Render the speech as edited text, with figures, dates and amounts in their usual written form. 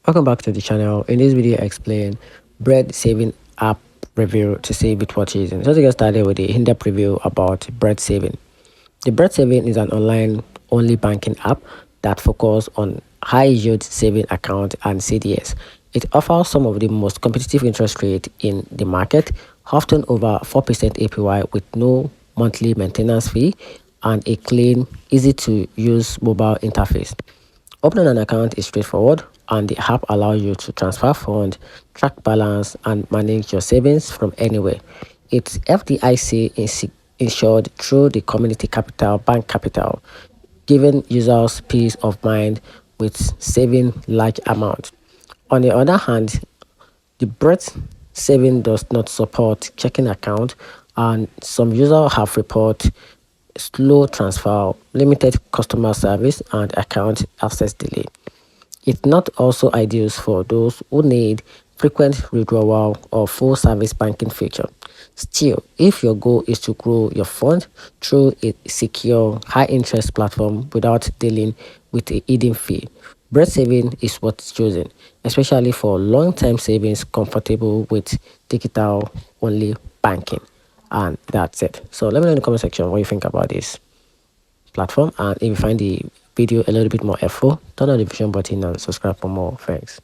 Welcome back to the channel. In this video I explain bread saving app review to save with what you're using. So to get started with the in-depth review about bread saving. The bread saving is an online only banking app that focuses on high yield saving account and CDS. It offers some of the most competitive interest rate in the market, often over 4% APY with no monthly maintenance fee and a clean, easy to use mobile interface. Opening an account is straightforward, and the app allows you to transfer funds, track balance, and manage your savings from anywhere. It's FDIC insured through the Community Capital Bank Capital, giving users peace of mind with saving large amounts. On the other hand, the breadth saving does not support checking account, and some users have reported slow transfer, limited customer service, and account access delay. It's not also ideal for those who need frequent withdrawal or full service banking feature. Still, if your goal is to grow your fund through a secure, high interest platform without dealing with a hidden fee, bread saving is what's chosen, especially for long-term savings comfortable with digital only banking. And that's it. So let me know in the comment section what you think about this platform, and if you find the video a little bit more helpful, turn on the notification button and subscribe for more. Thanks.